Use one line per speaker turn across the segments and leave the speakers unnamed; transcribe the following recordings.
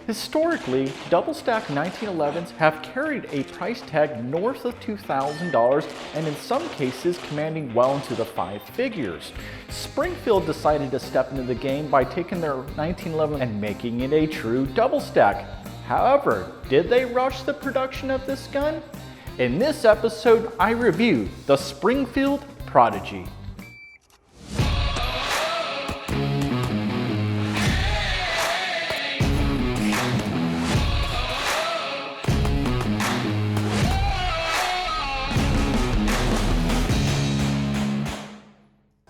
Historically, double-stack 1911s have carried a price tag north of $2,000 and in some cases commanding well into the five figures. Springfield decided to step into the game by taking their 1911 and making it a true double-stack. However, did they rush the production of this gun? In this episode, I review the Springfield Prodigy.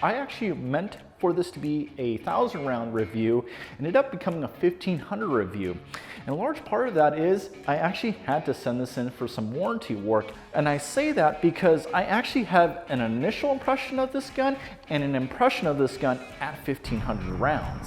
I actually meant for this to be a 1,000 round review, ended up becoming a 1,500 review. And a large part of that is I actually had to send this in for some warranty work. And I say that because I actually have an initial impression of this gun and an impression of this gun at 1,500 rounds.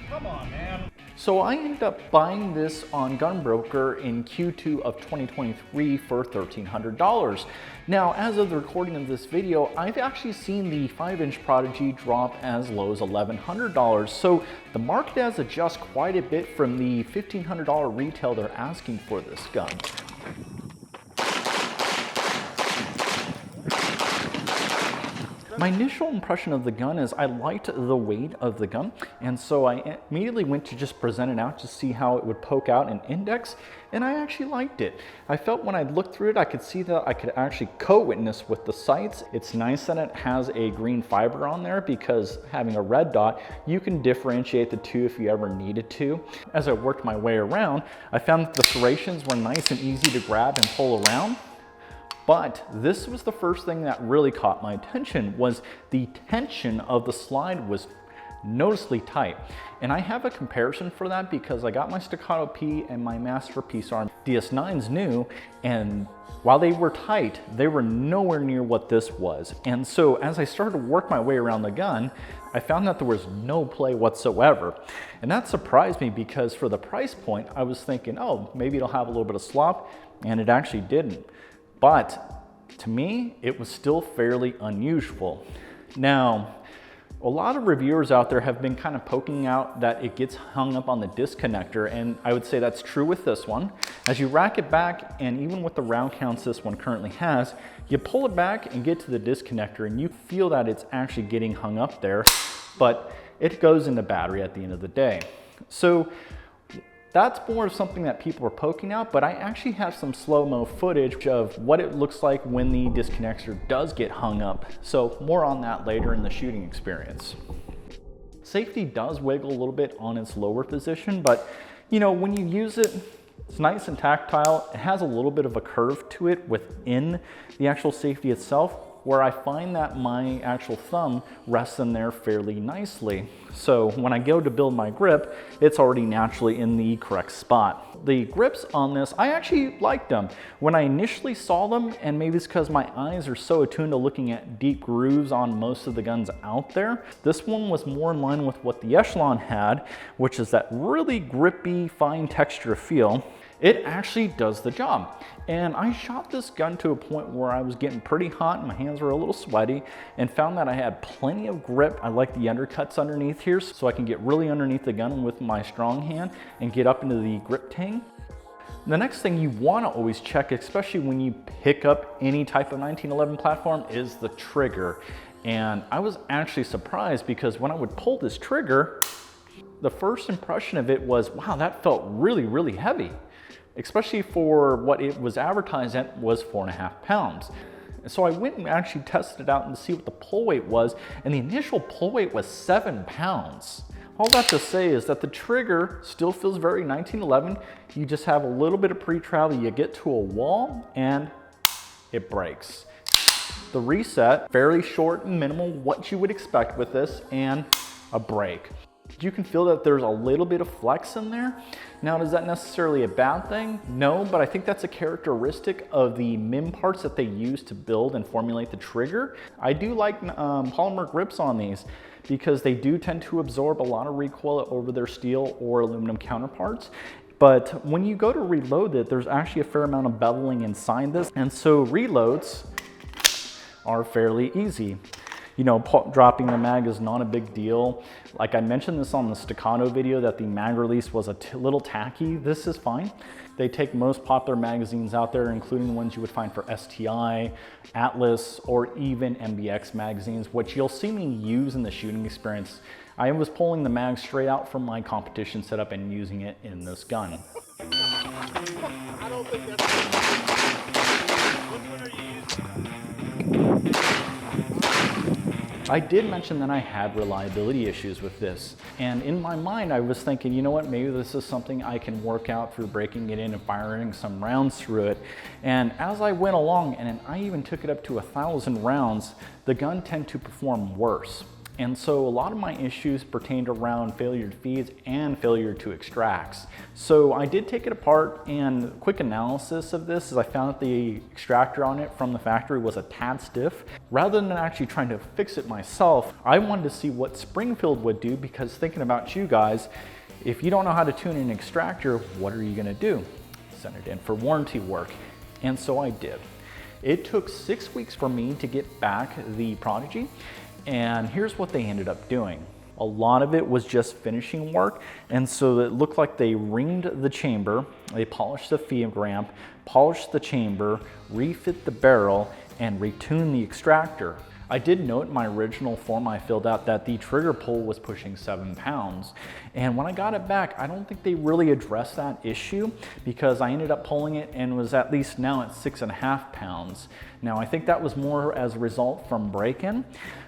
Come on, man. So I ended up buying this on Gunbroker in Q2 of 2023 for $1,300. Now, as of the recording of this video, I've actually seen the 5-inch Prodigy drop as low as $1,100. So the market has adjusted quite a bit from the $1,500 retail they're asking for this gun. My initial impression of the gun is I liked the weight of the gun, and so I immediately went to just present it out to see how it would poke out in index, and I actually liked it. I felt when I looked through it, I could see that I could actually co-witness with the sights. It's nice that it has a green fiber on there because having a red dot, you can differentiate the two if you ever needed to. As I worked my way around, I found that the serrations were nice and easy to grab and pull around. But this was the first thing that really caught my attention, was the tension of the slide was noticeably tight. And I have a comparison for that because I got my Staccato P and my Masterpiece Arm DS9s new, and while they were tight, they were nowhere near what this was. And so as I started to work my way around the gun, I found that there was no play whatsoever. And that surprised me because for the price point, I was thinking, oh, maybe it'll have a little bit of slop, and it actually didn't. But to me, it was still fairly unusual. Now, a lot of reviewers out there have been kind of poking out that it gets hung up on the disconnector, and I would say that's true with this one. As you rack it back, and even with the round counts this one currently has, you pull it back and get to the disconnector and you feel that it's actually getting hung up there, but it goes in the battery at the end of the day. So that's more of something that people are poking out, but I actually have some slow-mo footage of what it looks like when the disconnector does get hung up. So more on that later in the shooting experience. Safety does wiggle a little bit on its lower position, but you know, when you use it, it's nice and tactile. It has a little bit of a curve to it within the actual safety itself, where I find that my actual thumb rests in there fairly nicely. So when I go to build my grip, it's already naturally in the correct spot. The grips on this, I actually liked them. When I initially saw them, and maybe it's because my eyes are so attuned to looking at deep grooves on most of the guns out there, this one was more in line with what the Echelon had, which is that really grippy, fine texture feel. It actually does the job. And I shot this gun to a point where I was getting pretty hot and my hands were a little sweaty, and found that I had plenty of grip. I like the undercuts underneath here so I can get really underneath the gun with my strong hand and get up into the grip tang. The next thing you want to always check, especially when you pick up any type of 1911 platform, is the trigger. And I was actually surprised because when I would pull this trigger, the first impression of it was, wow, that felt really, really heavy. Especially for what it was advertised at was 4.5 pounds. And so I went and actually tested it out and to see what the pull weight was, and the initial pull weight was 7 pounds. All that to say is that the trigger still feels very 1911. You just have a little bit of pre-travel, you get to a wall, and it breaks. The reset, fairly short and minimal, what you would expect with this, and a break. You can feel that there's a little bit of flex in there. Now, is that necessarily a bad thing? No, but I think that's a characteristic of the MIM parts that they use to build and formulate the trigger. I do like polymer grips on these because they do tend to absorb a lot of recoil over their steel or aluminum counterparts. But when you go to reload it, there's actually a fair amount of beveling inside this, and so reloads are fairly easy. You know, dropping the mag is not a big deal. Like I mentioned this on the staccato video that the mag release was a little tacky. This is fine. They take most popular magazines out there, including the ones you would find for STI, Atlas, or even MBX magazines, which you'll see me use in the shooting experience. I was pulling the mag straight out from my competition setup and using it in this gun.
I don't think that's what are you using?
I did mention that I had reliability issues with this. And in my mind, I was thinking, you know what, maybe this is something I can work out through breaking it in and firing some rounds through it. And as I went along, and I even took it up to 1,000 rounds, the gun tended to perform worse. And so a lot of my issues pertained around failure to feeds and failure to extracts. So I did take it apart, and quick analysis of this is I found that the extractor on it from the factory was a tad stiff. Rather than actually trying to fix it myself, I wanted to see what Springfield would do, because thinking about you guys, if you don't know how to tune an extractor, what are you gonna do? Send it in for warranty work. And so I did. It took 6 weeks for me to get back the Prodigy. And here's what they ended up doing. A lot of it was just finishing work, and so it looked like they ringed the chamber, they polished the feed ramp, polished the chamber, refit the barrel, and retuned the extractor. I did note in my original form I filled out that the trigger pull was pushing 7 pounds. And when I got it back, I don't think they really addressed that issue, because I ended up pulling it and was at least now at 6.5 pounds. Now I think that was more as a result from break-in.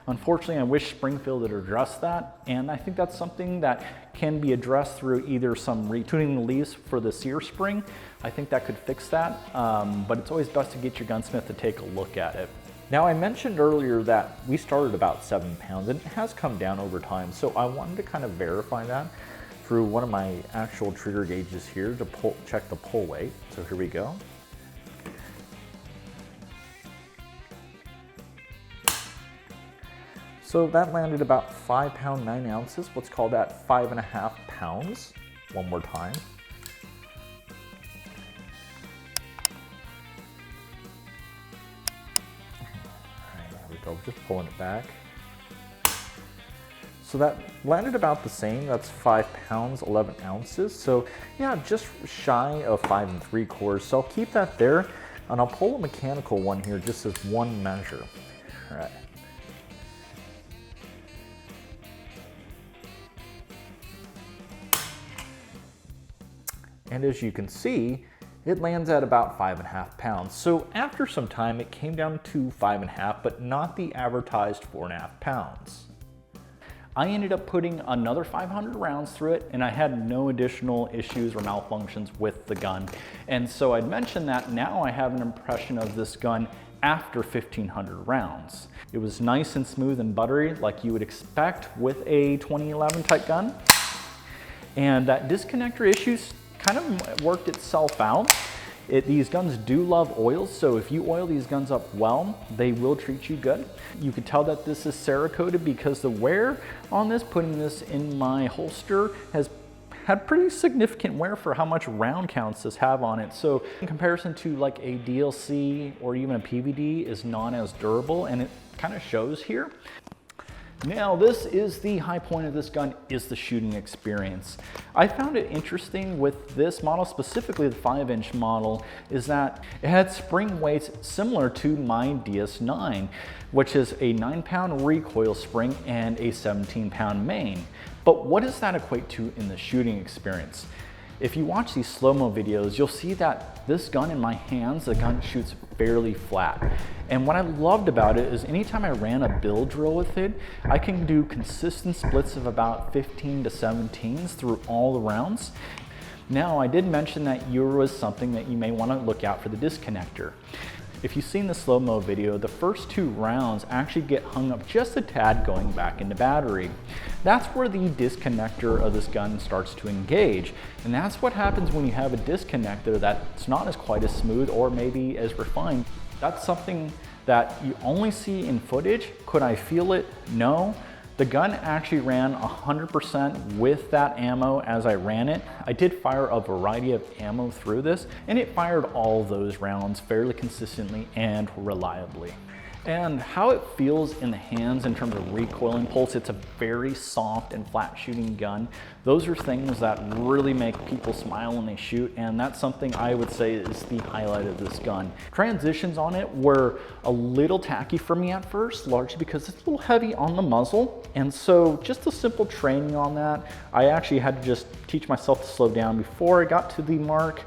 Unfortunately, I wish Springfield had addressed that, and I think that's something that can be addressed through either some retuning the leaves for the sear spring. I think that could fix that, but it's always best to get your gunsmith to take a look at it. Now, I mentioned earlier that we started about 7 pounds, and it has come down over time, so I wanted to kind of verify that through one of my actual trigger gauges here to check the pull weight. So here we go. So that landed about 5 pounds 9 ounces. Let's call that 5.5 pounds. One more time. Just pulling it back. So that landed about the same. That's 5 pounds 11 ounces. So yeah, just shy of 5 3/4. So I'll keep that there, and I'll pull a mechanical one here just as one measure. All right. And as you can see, it lands at about 5.5 pounds. So after some time, it came down to 5.5, but not the advertised 4.5 pounds. I ended up putting another 500 rounds through it, and I had no additional issues or malfunctions with the gun. And so I'd mentioned that now I have an impression of this gun after 1,500 rounds. It was nice and smooth and buttery, like you would expect with a 2011 type gun. And that disconnector issues kind of worked itself out. These guns do love oils, so if you oil these guns up well, they will treat you good. You could tell that this is Cerakoted because the wear on this, putting this in my holster, has had pretty significant wear for how much round counts this have on it. So in comparison to like a DLC or even a PVD, is not as durable, and it kind of shows here. Now, this is the high point of this gun, is the shooting experience. I found it interesting with this model, specifically the 5-inch model, is that it had spring weights similar to my DS9, which is a 9-pound recoil spring and a 17-pound main. But what does that equate to in the shooting experience? If you watch these slow-mo videos, you'll see that this gun in my hands, the gun shoots fairly flat. And what I loved about it is anytime I ran a bill drill with it, I can do consistent splits of about 15 to 17s through all the rounds. Now, I did mention that Euro is something that you may want to look out for the disconnector. If you've seen the slow-mo video, the first 2 rounds actually get hung up just a tad going back into battery. That's where the disconnector of this gun starts to engage. And that's what happens when you have a disconnector that's not as quite as smooth or maybe as refined. That's something that you only see in footage. Could I feel it? No. The gun actually ran 100% with that ammo as I ran it. I did fire a variety of ammo through this, and it fired all those rounds fairly consistently and reliably. And how it feels in the hands in terms of recoil impulse, it's a very soft and flat shooting gun. Those are things that really make people smile when they shoot, and that's something I would say is the highlight of this gun. Transitions on it were a little tacky for me at first, largely because it's a little heavy on the muzzle, and so just a simple training on that, I actually had to just teach myself to slow down before I got to the mark.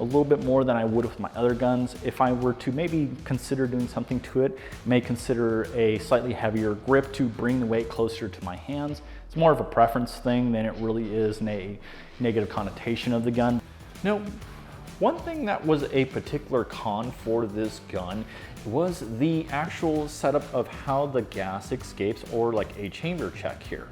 A little bit more than I would with my other guns. If I were to maybe consider doing something to it, may consider a slightly heavier grip to bring the weight closer to my hands. It's more of a preference thing than it really is a negative connotation of the gun. Now, one thing that was a particular con for this gun was the actual setup of how the gas escapes, or like a chamber check here.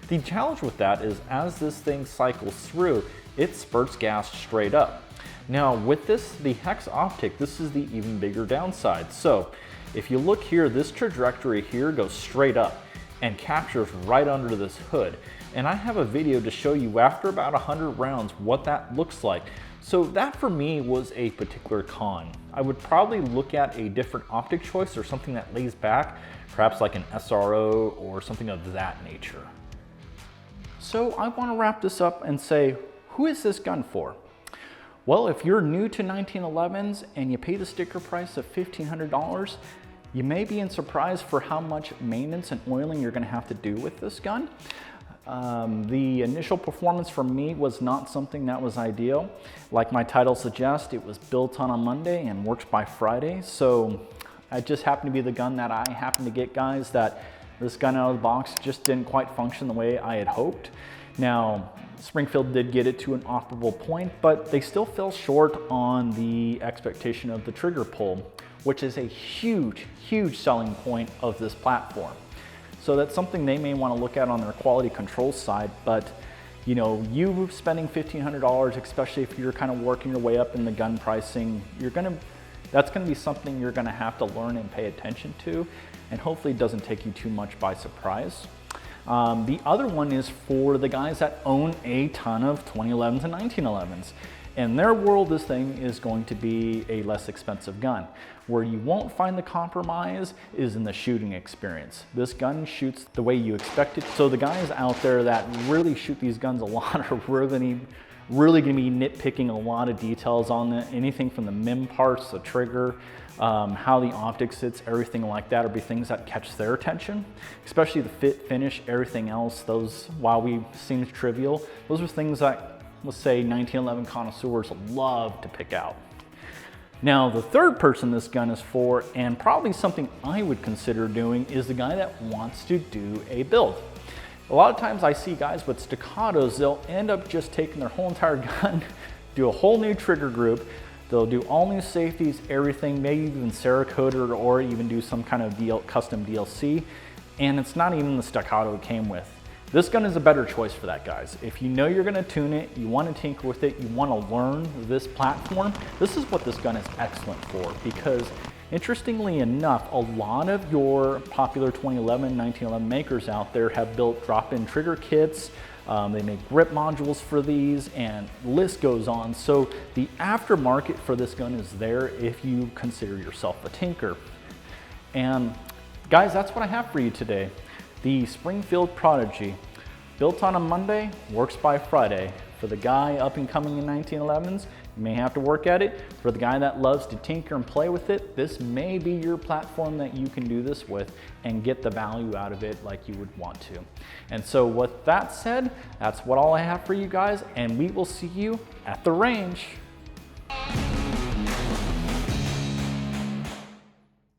The challenge with that is as this thing cycles through, it spurts gas straight up. Now with this, the hex optic, this is the even bigger downside. So if you look here, this trajectory here goes straight up and captures right under this hood. And I have a video to show you after about 100 rounds what that looks like. So that for me was a particular con. I would probably look at a different optic choice or something that lays back, perhaps like an SRO or something of that nature. So I want to wrap this up and say, who is this gun for? Well, if you're new to 1911s and you pay the sticker price of $1,500, you may be in surprise for how much maintenance and oiling you're gonna have to do with this gun. The initial performance for me was not something that was ideal. Like my title suggests, it was built on a Monday and works by Friday. So it just happened to be the gun that I happened to get, guys, that this gun out of the box just didn't quite function the way I had hoped. Now, Springfield did get it to an operable point, but they still fell short on the expectation of the trigger pull, which is a huge, huge selling point of this platform. So that's something they may want to look at on their quality control side, but you know, you spending $1,500, especially if you're kind of working your way up in the gun pricing, that's gonna be something you're gonna have to learn and pay attention to, and hopefully it doesn't take you too much by surprise. The other one is for the guys that own a ton of 2011s and 1911s. In their world, this thing is going to be a less expensive gun. Where you won't find the compromise is in the shooting experience. This gun shoots the way you expect it. So the guys out there that really shoot these guns a lot are really gonna be nitpicking a lot of details on it. Anything from the MIM parts, the trigger, how the optics sits, everything like that will be things that catch their attention, especially the fit, finish, everything else. Those, while we seem trivial, those are things that, let's say, 1911 connoisseurs love to pick out. Now, the third person this gun is for, and probably something I would consider doing, is the guy that wants to do a build. A lot of times I see guys with staccatos, they'll end up just taking their whole entire gun, do a whole new trigger group, they'll do all new safeties, everything, maybe even Cerakote or even do some kind of custom DLC, and it's not even the staccato it came with. This gun is a better choice for that, guys. If you know you're gonna tune it, you wanna tinker with it, you wanna learn this platform, this is what this gun is excellent for, because interestingly enough, a lot of your popular 2011, 1911 makers out there have built drop-in trigger kits. They make grip modules for these, and the list goes on. So the aftermarket for this gun is there if you consider yourself a tinker. And guys, that's what I have for you today. The Springfield Prodigy, built on a Monday, works by Friday. For the guy up and coming in 1911s, you may have to work at it. For the guy that loves to tinker and play with it, this may be your platform that you can do this with and get the value out of it like you would want to. And so with that said, that's all I have for you guys, and we will see you at the range.